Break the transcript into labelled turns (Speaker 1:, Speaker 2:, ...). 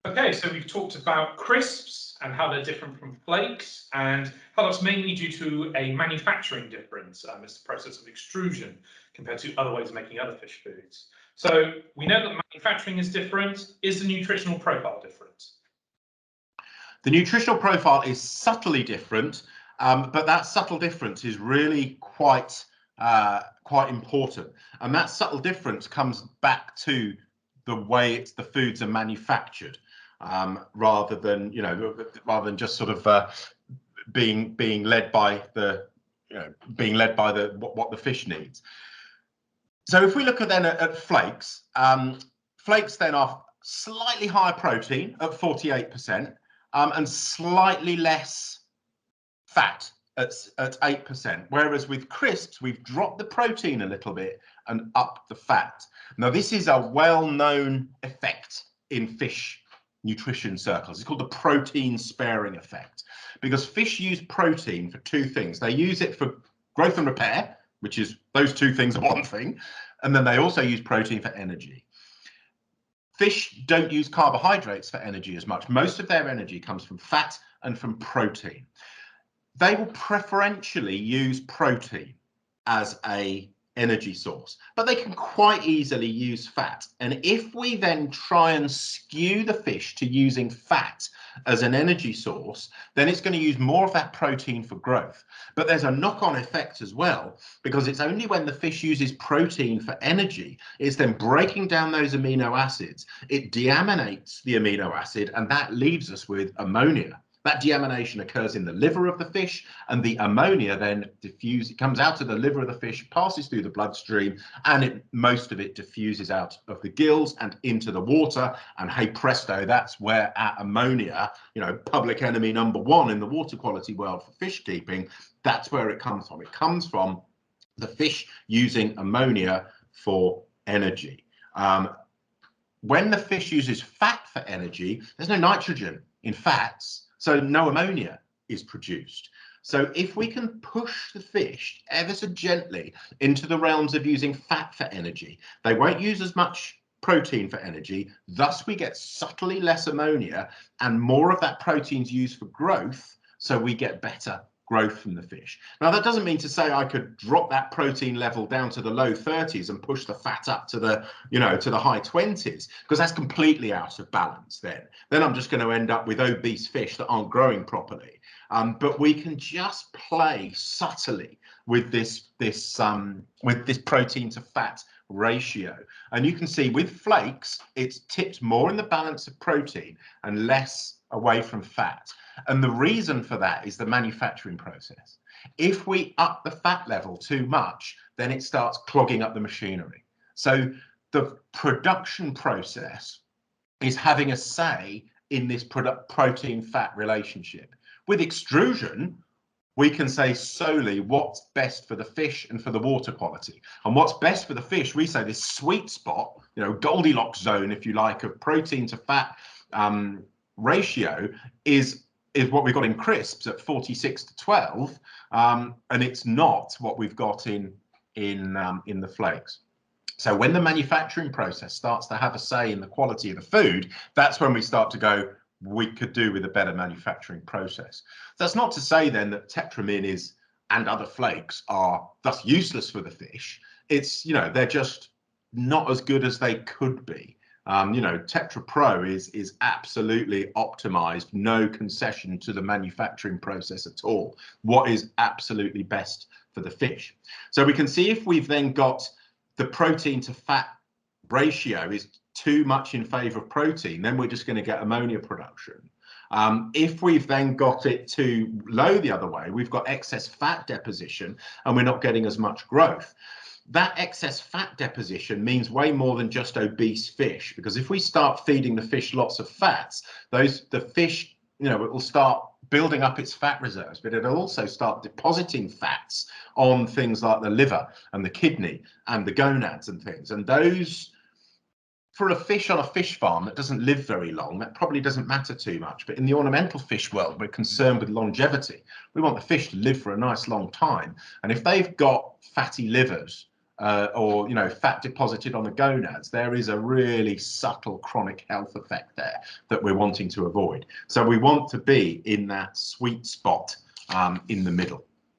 Speaker 1: Okay, so we've talked about crisps and how they're different from flakes, and how that's mainly due to a manufacturing difference. It's the process of extrusion compared to other ways of making other fish foods. So we know that manufacturing is different. Is the nutritional profile different?
Speaker 2: The nutritional profile is subtly different, but that subtle difference is really quite important. And that subtle difference comes back to the way the foods are manufactured, rather than just sort of being led by the what the fish needs. So if we look at flakes, flakes then are slightly higher protein at 48%, and slightly less fat at 8%. Whereas with crisps, we've dropped the protein a little bit and upped the fat. Now, this is a well-known effect in fish nutrition circles. It's called the protein sparing effect, because fish use protein for two things. They use it for growth and repair, which is those two things are one thing, and then they also use protein for energy. Fish don't use carbohydrates for energy as much. Most of their energy comes from fat and from protein. They will preferentially use protein as a energy source, but they can quite easily use fat. And if we then try and skew the fish to using fat as an energy source, then it's going to use more of that protein for growth. But there's a knock-on effect as well, because it's only when the fish uses protein for energy, it's then breaking down those amino acids. It deaminates the amino acid, and that leaves us with ammonia. That deamination occurs in the liver of the fish, and the ammonia then diffuses. It comes out of the liver of the fish, passes through the bloodstream, and most of it diffuses out of the gills and into the water. And hey presto, that's where our ammonia, public enemy number one in the water quality world for fish keeping, that's where it comes from. It comes from the fish using ammonia for energy. When the fish uses fat for energy, there's no nitrogen in fats, so no ammonia is produced. So if we can push the fish ever so gently into the realms of using fat for energy, they won't use as much protein for energy. Thus, we get subtly less ammonia, and more of that protein's used for growth, so we get better growth from the fish. Now, that doesn't mean to say I could drop that protein level down to the low 30s and push the fat up to the, to the high 20s, because that's completely out of balance then. Then I'm just going to end up with obese fish that aren't growing properly. But we can just play subtly with this protein to fat ratio. And you can see with flakes, it's tipped more in the balance of protein and less away from fat. And the reason for that is the manufacturing process. If we up the fat level too much, then it starts clogging up the machinery. So the production process is having a say in this protein-fat relationship. With extrusion, we can say solely what's best for the fish and for the water quality. And what's best for the fish, we say this sweet spot, Goldilocks zone, if you like, of protein to fat ratio is what we've got in crisps at 46:12, and it's not what we've got in the flakes. So when the manufacturing process starts to have a say in the quality of the food, that's when we start to go, we could do with a better manufacturing process. That's not to say then that Tetramin and other flakes are thus useless for the fish. It's, they're just not as good as they could be. TetraPRO is absolutely optimized, no concession to the manufacturing process at all. What is absolutely best for the fish. So we can see if we've then got the protein to fat ratio is too much in favor of protein, then we're just going to get ammonia production. If we've then got it too low the other way, we've got excess fat deposition and we're not getting as much growth. That excess fat deposition means way more than just obese fish, because if we start feeding the fish lots of fats, the fish, it will start building up its fat reserves, but it'll also start depositing fats on things like the liver and the kidney and the gonads and things. And those, for a fish on a fish farm that doesn't live very long, that probably doesn't matter too much. But in the ornamental fish world, we're concerned with longevity. We want the fish to live for a nice long time. And if they've got fatty livers or fat deposited on the gonads, there is a really subtle chronic health effect there that we're wanting to avoid. So we want to be in that sweet spot in the middle.